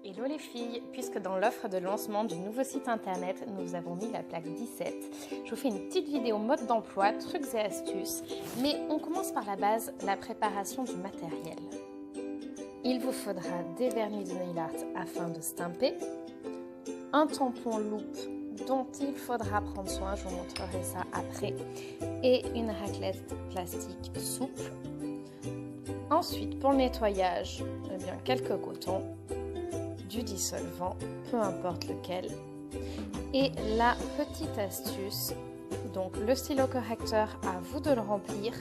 Hello les filles, puisque dans l'offre de lancement du nouveau site internet, nous avons mis la plaque 17. Je vous fais une petite vidéo mode d'emploi, trucs et astuces, mais on commence par la base, la préparation du matériel. Il vous faudra des vernis de nail art afin de stamper, un tampon loupe dont il faudra prendre soin, je vous montrerai ça après, et une raclette plastique souple. Ensuite, pour le nettoyage, eh bien, quelques cotons, du dissolvant, peu importe lequel. Et la petite astuce, donc le stylo correcteur, à vous de le remplir.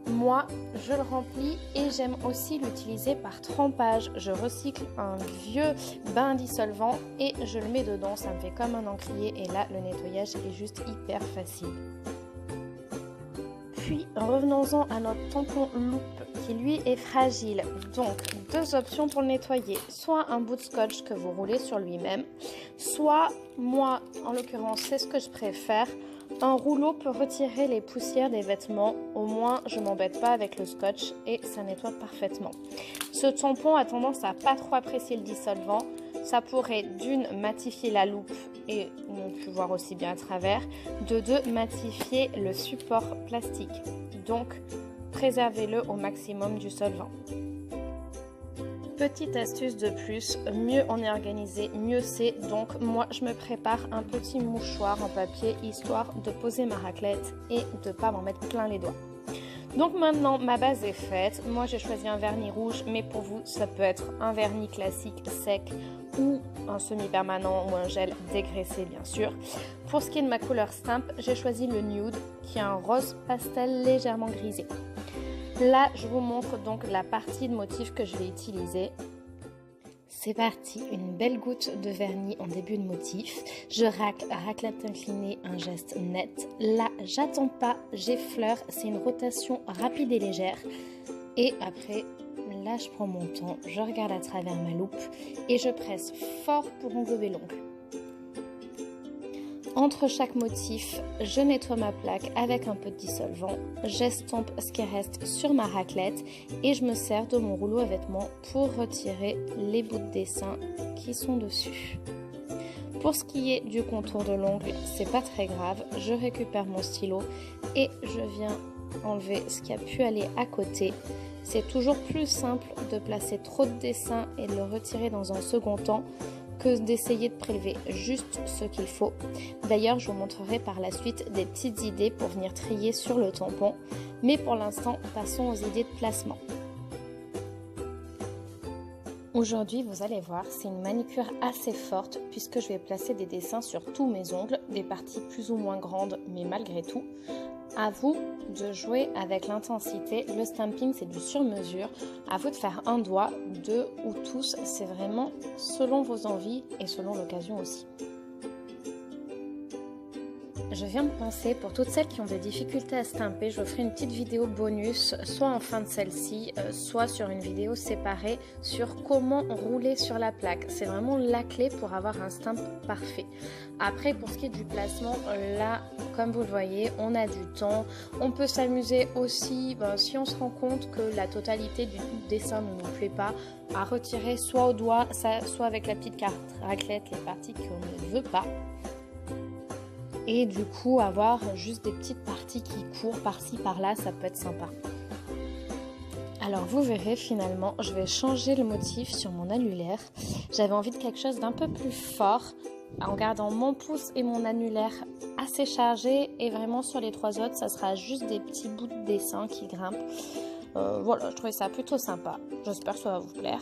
Moi, je le remplis et j'aime aussi l'utiliser par trempage. Je recycle un vieux bain dissolvant et je le mets dedans. Ça me fait comme un encrier et là, le nettoyage est juste hyper facile. Puis, revenons-en à notre tampon loupe qui lui est fragile. Donc, deux options pour le nettoyer. Soit un bout de scotch que vous roulez sur lui-même, soit, moi, en l'occurrence, c'est ce que je préfère. Un rouleau peut retirer les poussières des vêtements. Au moins, je ne m'embête pas avec le scotch et ça nettoie parfaitement. Ce tampon a tendance à pas trop apprécier le dissolvant. Ça pourrait d'une matifier la loupe et ne plus voir aussi bien à travers, de deux matifier le support plastique. Donc, préservez-le au maximum du solvant. Petite astuce de plus, mieux on est organisé, mieux c'est. Donc moi je me prépare un petit mouchoir en papier histoire de poser ma raclette et de ne pas m'en mettre plein les doigts. Donc maintenant ma base est faite, moi j'ai choisi un vernis rouge, mais pour vous ça peut être un vernis classique sec ou un semi-permanent ou un gel dégraissé bien sûr. Pour ce qui est de ma couleur stamp, j'ai choisi le nude qui est un rose pastel légèrement grisé. Là je vous montre donc la partie de motif que je vais utiliser. C'est parti, une belle goutte de vernis en début de motif. Je raclette inclinée, un geste net. Là, j'attends pas, j'effleure, c'est une rotation rapide et légère. Et après, là, je prends mon temps, je regarde à travers ma loupe et je presse fort pour englober l'ongle. Entre chaque motif, je nettoie ma plaque avec un peu de dissolvant, j'estompe ce qui reste sur ma raclette et je me sers de mon rouleau à vêtements pour retirer les bouts de dessin qui sont dessus. Pour ce qui est du contour de l'ongle, c'est pas très grave, je récupère mon stylo et je viens enlever ce qui a pu aller à côté. C'est toujours plus simple de placer trop de dessin et de le retirer dans un second temps que d'essayer de prélever juste ce qu'il faut. D'ailleurs, je vous montrerai par la suite des petites idées pour venir trier sur le tampon. Mais pour l'instant, passons aux idées de placement. Aujourd'hui, vous allez voir, c'est une manicure assez forte puisque je vais placer des dessins sur tous mes ongles, des parties plus ou moins grandes, mais malgré tout. À vous de jouer avec l'intensité. Le stamping, c'est du sur-mesure. À vous de faire un doigt, deux ou tous. C'est vraiment selon vos envies et selon l'occasion aussi. Je viens de penser, pour toutes celles qui ont des difficultés à stamper, je vous ferai une petite vidéo bonus, soit en fin de celle-ci, soit sur une vidéo séparée sur comment rouler sur la plaque. C'est vraiment la clé pour avoir un stamp parfait. Après, pour ce qui est du placement, là, comme vous le voyez, on a du temps. On peut s'amuser aussi, si on se rend compte que la totalité du dessin ne nous plaît pas, à retirer soit au doigt, soit avec la petite carte raclette, les parties qu'on ne veut pas. Et du coup, avoir juste des petites parties qui courent par-ci, par-là, ça peut être sympa. Alors vous verrez finalement, je vais changer le motif sur mon annulaire. J'avais envie de quelque chose d'un peu plus fort, en gardant mon pouce et mon annulaire assez chargés. Et vraiment sur les trois autres, ça sera juste des petits bouts de dessin qui grimpent. Voilà, je trouvais ça plutôt sympa. J'espère que ça va vous plaire.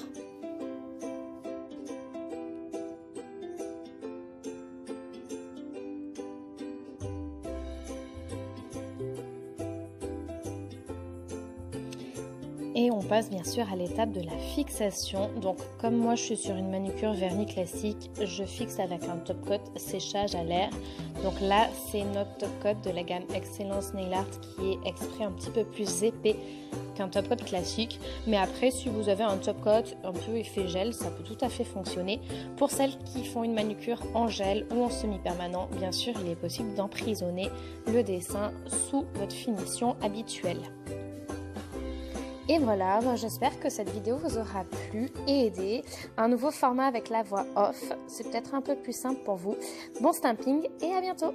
Et on passe bien sûr à l'étape de la fixation. Donc comme moi je suis sur une manucure vernis classique, je fixe avec un top coat séchage à l'air. Donc là c'est notre top coat de la gamme Excellence Nail Art qui est exprès un petit peu plus épais qu'un top coat classique. Mais après si vous avez un top coat un peu effet gel, ça peut tout à fait fonctionner. Pour celles qui font une manucure en gel ou en semi-permanent, bien sûr il est possible d'emprisonner le dessin sous votre finition habituelle. Et voilà, j'espère que cette vidéo vous aura plu et aidé. Un nouveau format avec la voix off, c'est peut-être un peu plus simple pour vous. Bon stamping et à bientôt!